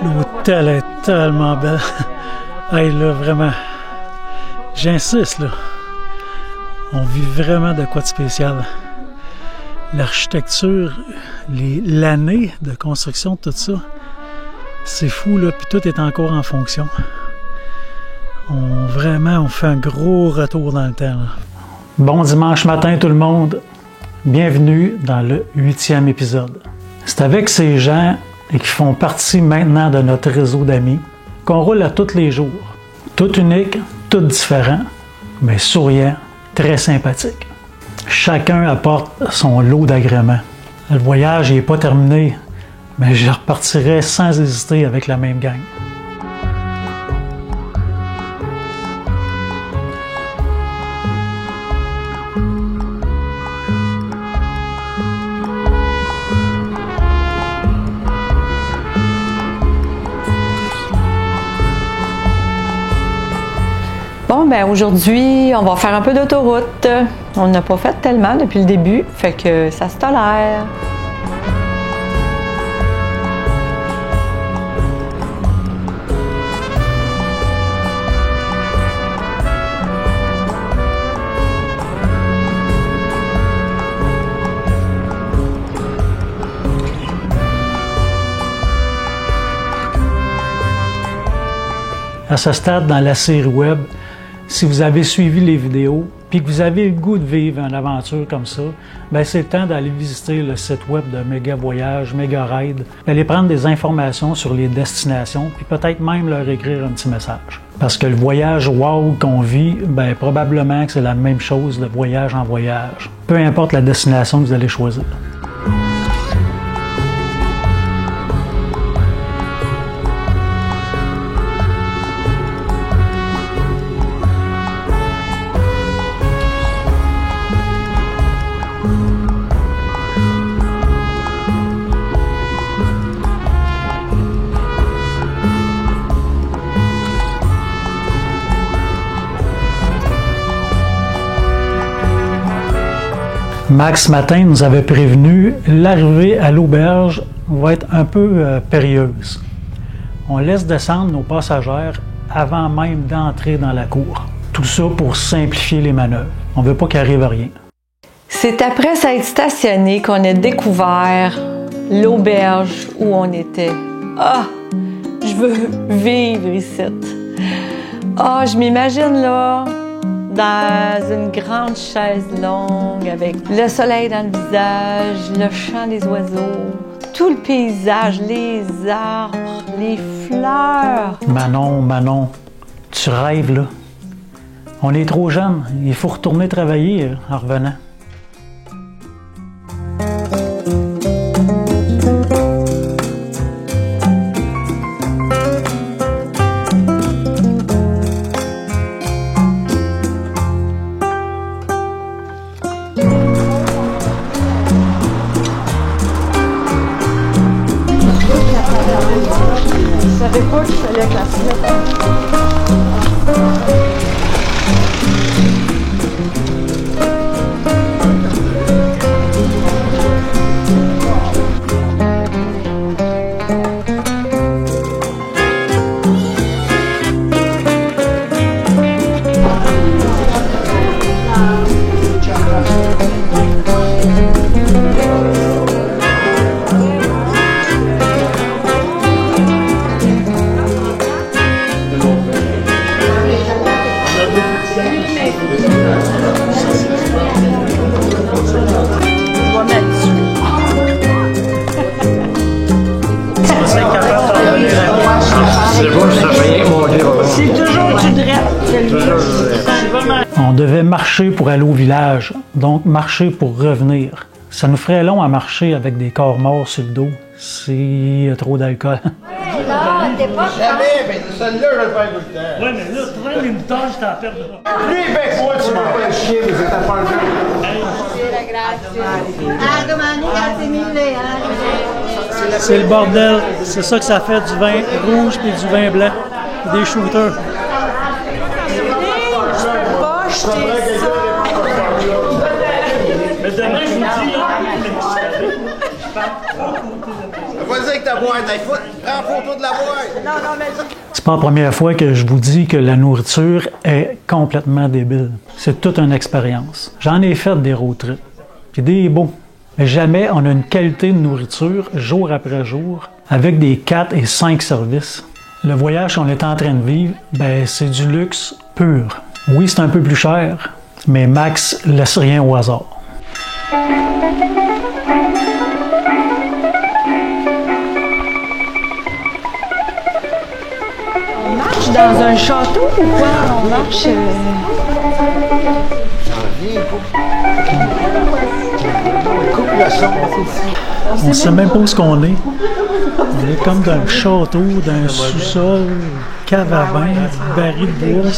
L'hôtel est tellement belle. Hey, là, vraiment, j'insiste, là. On vit vraiment de quoi de spécial. L'architecture, l'année de construction, tout ça, c'est fou, là, puis tout est encore en fonction. On fait un gros retour dans le temps, là. Bon dimanche matin, tout le monde. Bienvenue dans le 8e épisode. C'est avec ces gens et qui font partie maintenant de notre réseau d'amis qu'on roule à tous les jours. Tout unique, tout différent, mais souriant, très sympathique. Chacun apporte son lot d'agréments. Le voyage n'est pas terminé, mais je repartirai sans hésiter avec la même gang. Bon, ben aujourd'hui, on va faire un peu d'autoroute. On n'a pas fait tellement depuis le début, fait que ça se tolère. À ce stade dans la série web, si vous avez suivi les vidéos puis que vous avez le goût de vivre une aventure comme ça, ben c'est le temps d'aller visiter le site web de Méga Voyage, Méga Ride, d'aller prendre des informations sur les destinations puis peut-être même leur écrire un petit message. Parce que le voyage wow qu'on vit, ben probablement que c'est la même chose de voyage en voyage, peu importe la destination que vous allez choisir. Max, ce matin, nous avait prévenu, l'arrivée à l'auberge va être un peu périlleuse. On laisse descendre nos passagères avant même d'entrer dans la cour. Tout ça pour simplifier les manœuvres. On ne veut pas qu'il arrive à rien. C'est après s'être stationné qu'on a découvert l'auberge où on était. Ah! Je veux vivre ici. Ah! Je m'imagine là, dans une grande chaise longue avec le soleil dans le visage, le chant des oiseaux, tout le paysage, les arbres, les fleurs. Manon, tu rêves là. On est trop jeunes, il faut retourner travailler en revenant. Je savais pas qu'il fallait que la On devait marcher pour aller au village, donc marcher pour revenir. Ça nous ferait long à marcher avec des corps morts sur le dos s'il y a trop d'alcool. Jamais, mais celle-là, je vais le faire tout le temps. Ouais, mais là, trouver une tâche, t'as perdu. Lui, ben, moi, tu m'en fais chier, mais c'est ta part de C'est le bordel. C'est ça que ça fait du vin rouge et du vin blanc. Des shooters. Mais demain, je vous dis, là, je parle pas. Vas-y avec ta boîte, écoute, prends photo de la boîte. Non, mais... C'est pas la première fois que je vous dis que la nourriture est complètement débile. C'est toute une expérience. J'en ai fait des road trips, puis des beaux. Mais jamais on a une qualité de nourriture jour après jour avec des 4 et 5 services. Le voyage qu'on est en train de vivre, ben c'est du luxe pur. Oui, c'est un peu plus cher, mais Max laisse rien au hasard. On marche dans un château ou quoi? On marche... Coupe le son. On ne sait même pas où ce qu'on est. On est comme dans un château, dans un sous-sol, cave à vin, baril de bois.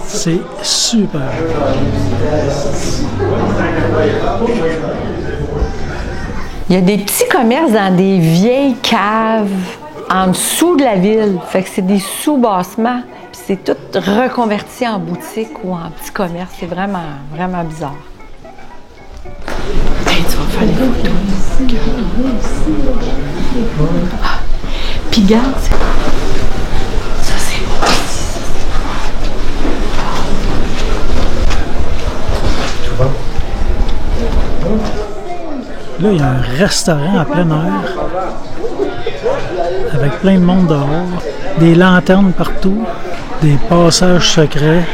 C'est super. Il y a des petits commerces dans des vieilles caves en dessous de la ville. Fait que c'est des sous-bassements. Puis c'est tout reconverti en boutique ou en petit commerce. C'est vraiment, vraiment bizarre. Hey, tu vas faire des photos. Ah, puis regarde, ça c'est beau. Là, il y a un restaurant à plein air avec plein de monde dehors, des lanternes partout, des passages secrets.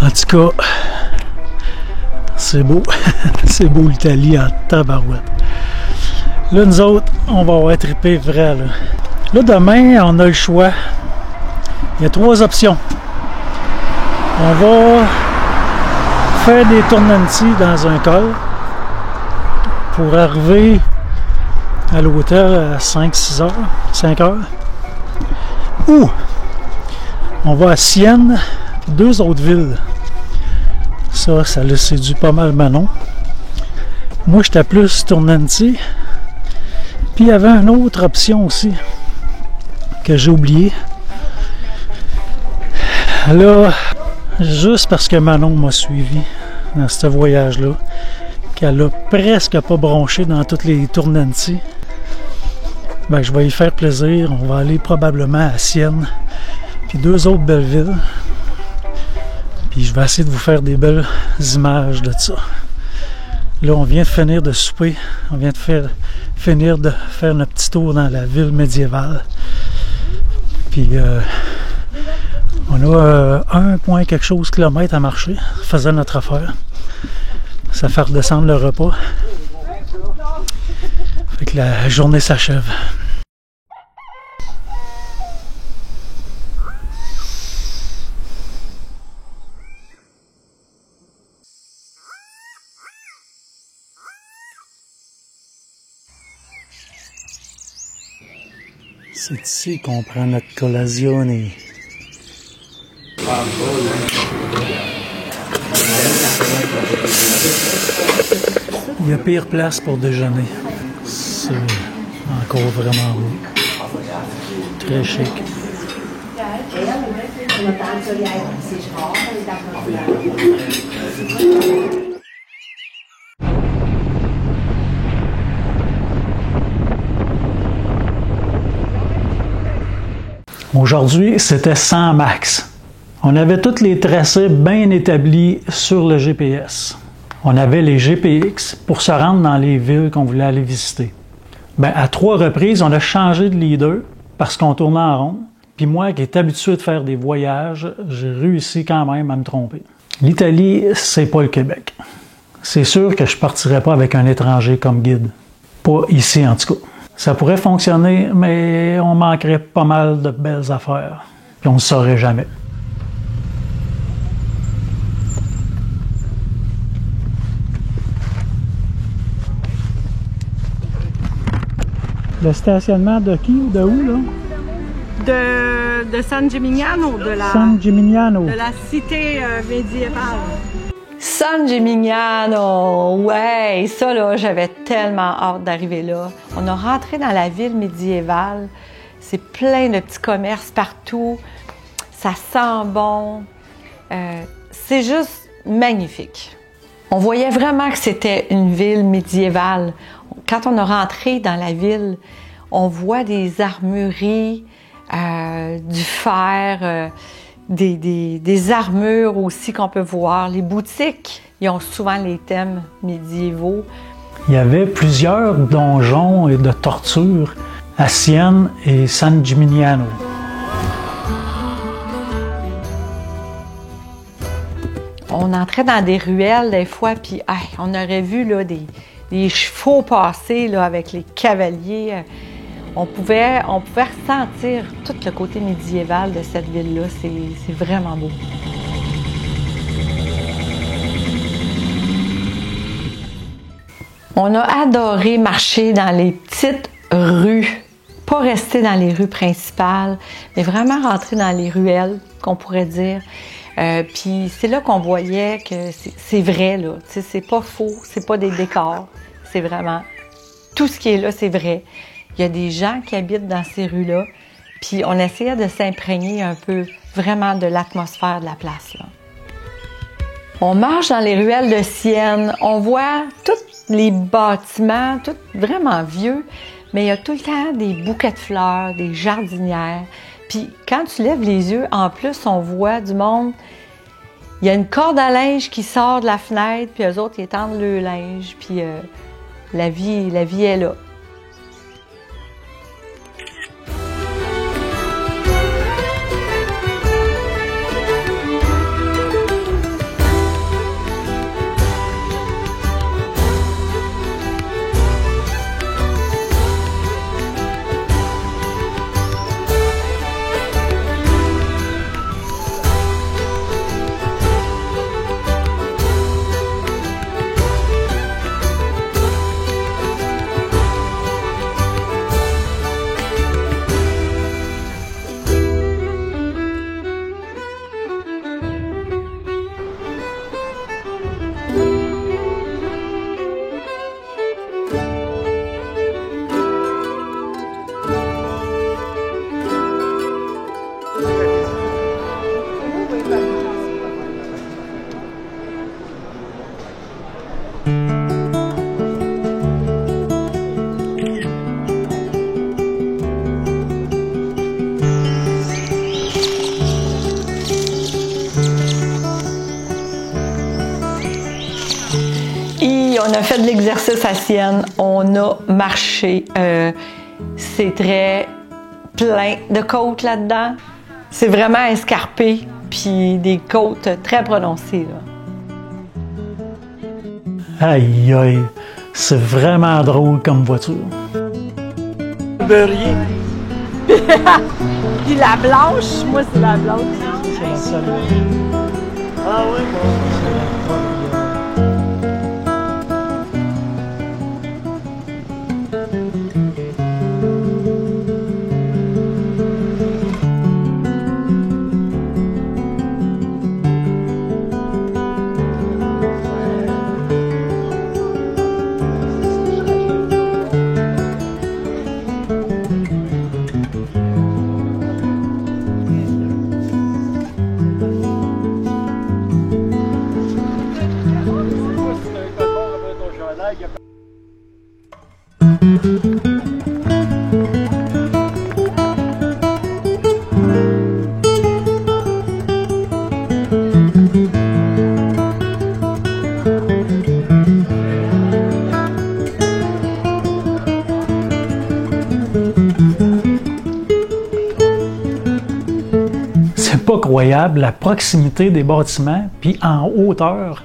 En tout cas, c'est beau. C'est beau l'Italie en tabarouette. Là, nous autres, on va avoir trippé vrai. Là, demain, on a le choix. Il y a 3 options. On va faire des tournantis dans un col pour arriver à l'hôtel à 5-6 heures, 5 heures. Ou on va à Sienne, 2 autres villes. Ça l'a séduit pas mal Manon. Moi, j'étais plus tournanti. Puis il y avait une autre option aussi que j'ai oublié. Là, juste parce que Manon m'a suivi dans ce voyage-là, qu'elle a presque pas bronché dans toutes les tournantis, ben, je vais y faire plaisir. On va aller probablement à Sienne, puis 2 autres belles villes. Puis je vais essayer de vous faire des belles images de ça. Là, on vient de finir de souper. On vient de finir de faire notre petit tour dans la ville médiévale. Puis on a 1 point quelque chose kilomètre à marcher. Faisant notre affaire. Ça fait redescendre le repas. Fait que la journée s'achève. C'est ici qu'on prend notre colazione. Il y a pire place pour déjeuner. C'est encore vraiment beau. Très chic. Aujourd'hui, c'était sans Max. On avait tous les tracés bien établis sur le GPS. On avait les GPX pour se rendre dans les villes qu'on voulait aller visiter. Ben, à 3 reprises, on a changé de leader parce qu'on tournait en rond. Puis moi, qui est habitué de faire des voyages, j'ai réussi quand même à me tromper. L'Italie, c'est pas le Québec. C'est sûr que je partirais pas avec un étranger comme guide. Pas ici, en tout cas. Ça pourrait fonctionner, mais on manquerait pas mal de belles affaires. Puis on ne saurait jamais. Le stationnement de qui ou de où, là? De San Gimignano, San Gimignano. de la cité médiévale. San Gimignano, ouais, ça là, j'avais tellement hâte d'arriver là. On a rentré dans la ville médiévale, c'est plein de petits commerces partout, ça sent bon, c'est juste magnifique. On voyait vraiment que c'était une ville médiévale. quand on est rentré dans la ville, on voit des armureries, du fer, des armures aussi qu'on peut voir. Les boutiques, ils ont souvent les thèmes médiévaux. Il y avait plusieurs donjons et de tortures à Sienne et San Gimignano. On entrait dans des ruelles des fois, puis on aurait vu là, des chevaux passer là, avec les cavaliers. On pouvait ressentir tout le côté médiéval de cette ville-là. C'est vraiment beau. On a adoré marcher dans les petites rues, pas rester dans les rues principales, mais vraiment rentrer dans les ruelles, qu'on pourrait dire. Puis c'est là qu'on voyait que c'est vrai, là. C'est pas faux, c'est pas des décors. C'est vraiment... Tout ce qui est là, c'est vrai. Il y a des gens qui habitent dans ces rues-là, puis on essayait de s'imprégner un peu vraiment de l'atmosphère de la place, là. On marche dans les ruelles de Sienne, on voit tous les bâtiments, tout vraiment vieux, mais il y a tout le temps des bouquets de fleurs, des jardinières. Puis quand tu lèves les yeux, en plus, on voit du monde. Il y a une corde à linge qui sort de la fenêtre, puis eux autres, ils étendent le linge, puis la vie est là. On a fait de l'exercice à Sienne, on a marché. C'est très plein de côtes là-dedans. C'est vraiment escarpé, puis des côtes très prononcées, là. Aïe aïe, c'est vraiment drôle comme voiture. Beurrier. Puis la blanche, moi c'est la blanche. C'est la seule. Ah oui, C'est pas croyable, la proximité des bâtiments, puis en hauteur,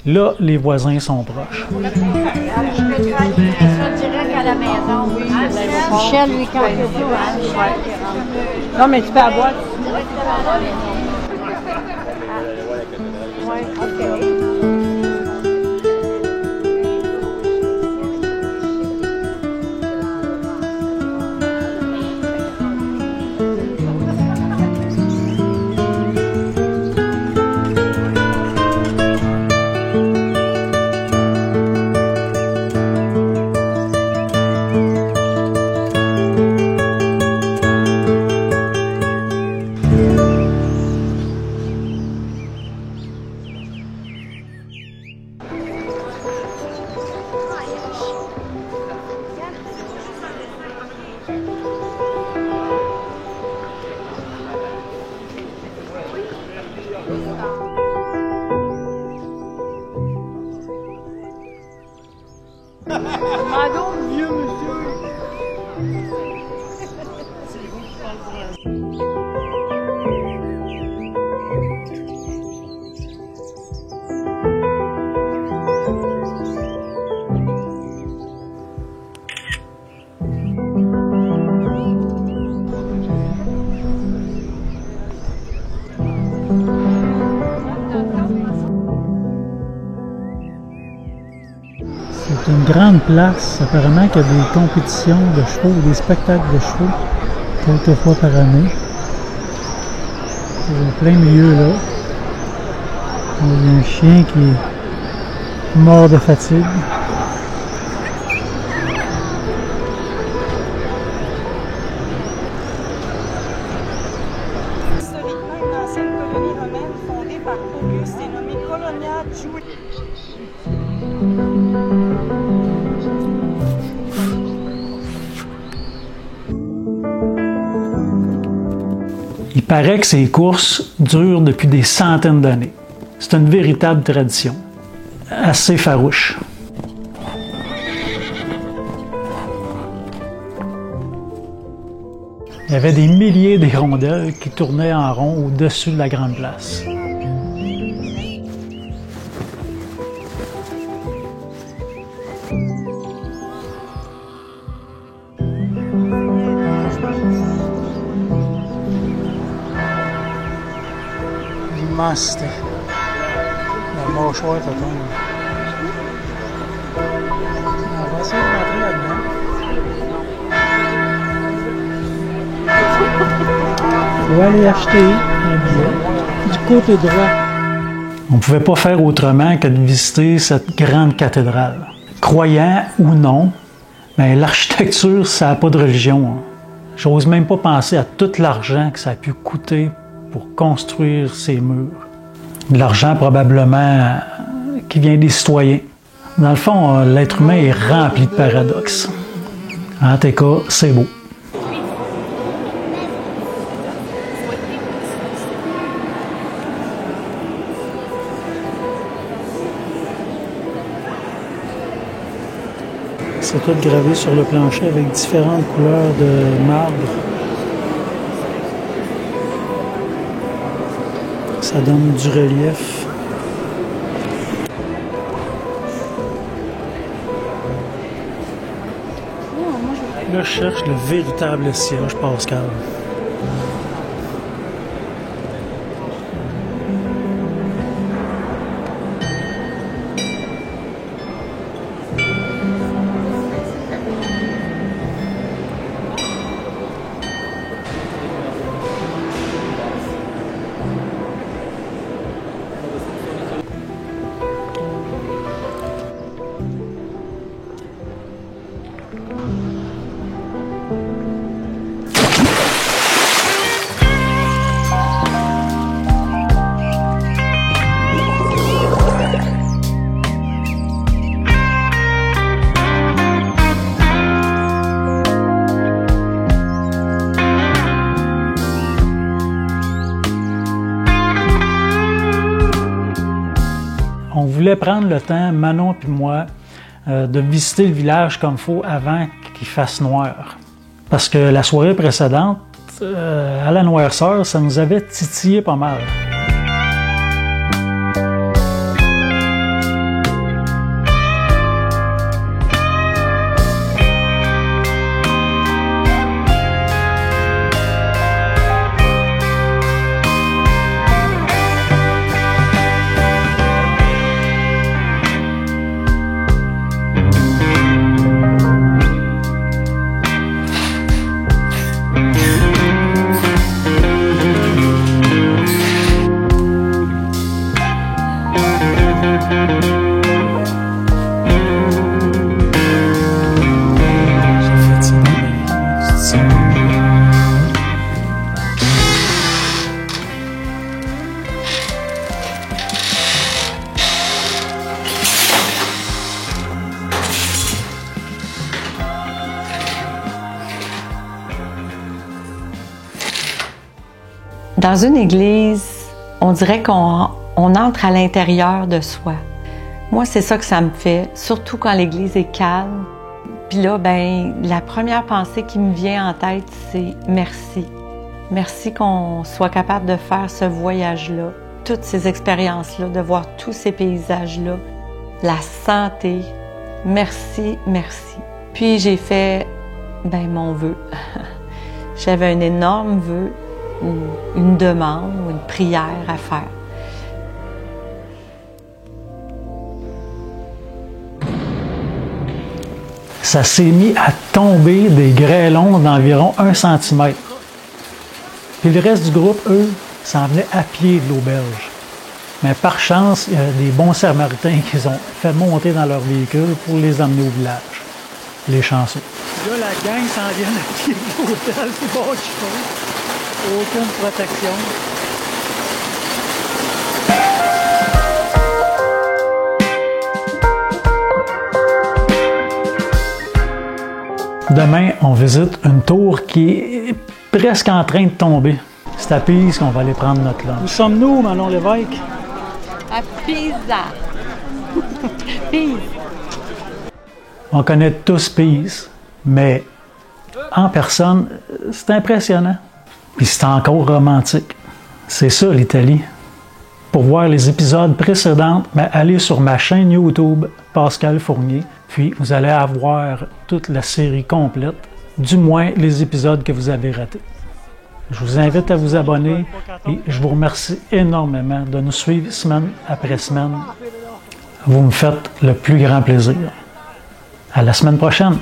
là, les voisins sont proches. Je peux travailler ça direct à la maison, oui. Michel, lui, quand il veut. Non, mais tu peux avoir. Oui, OK. C'est une grande place. Apparemment qu'il y a des compétitions de chevaux, des spectacles de chevaux quelques fois par année. C'est en plein milieu là. Il y a un chien qui est mort de fatigue. Historiquement, une ancienne colonie romaine fondée par Auguste et nommée Colonia Julia. Il paraît que ces courses durent depuis des centaines d'années. C'est une véritable tradition, assez farouche. Il y avait des milliers d'hirondelles qui tournaient en rond au-dessus de la grande place. L'immensité. La mâchoire est tombe. On va essayer de rentrer là-dedans. Il faut aller acheter un billet du côté droit. On ne pouvait pas faire autrement que de visiter cette grande cathédrale. Croyant ou non, mais l'architecture, ça n'a pas de religion. J'ose même pas penser à tout l'argent que ça a pu coûter pour construire ces murs. De l'argent probablement qui vient des citoyens. Dans le fond, l'être humain est rempli de paradoxes. En tout cas, c'est beau. C'est tout gravé sur le plancher avec différentes couleurs de marbre. Ça donne du relief. Là, je cherche le véritable siège Pascal. On voulait prendre le temps, Manon et moi, de visiter le village comme il faut avant qu'il fasse noir. Parce que la soirée précédente, à la noirceur, ça nous avait titillé pas mal. Dans une église, on dirait qu'on entre à l'intérieur de soi. Moi, c'est ça que ça me fait, surtout quand l'église est calme. Puis là, ben, la première pensée qui me vient en tête, c'est merci. Merci qu'on soit capable de faire ce voyage-là, toutes ces expériences-là, de voir tous ces paysages-là, la santé. Merci, merci. Puis j'ai fait, ben, mon vœu. J'avais un énorme vœu, ou une demande, ou une prière à faire. Ça s'est mis à tomber des grêlons d'environ 1 cm. Puis le reste du groupe, eux, s'en venaient à pied de l'auberge. Mais par chance, il y a des bons Samaritains qui ont fait monter dans leur véhicule pour les emmener au village. Les chanceux. Là, la gang s'en vient à pied de l'hôtel, c'est bon qu'il faut. Aucune protection. Demain, on visite une tour qui est presque en train de tomber. C'est à Pise qu'on va aller prendre notre lunch. Où sommes-nous, Manon Lévesque? À Pisa. Pise. On connaît tous Pise, mais en personne, c'est impressionnant. Puis c'est encore romantique. C'est ça, l'Italie. Pour voir les épisodes précédents, allez sur ma chaîne YouTube, Pascal Fournier. Puis vous allez avoir toute la série complète, du moins les épisodes que vous avez ratés. Je vous invite à vous abonner et je vous remercie énormément de nous suivre semaine après semaine. Vous me faites le plus grand plaisir. À la semaine prochaine!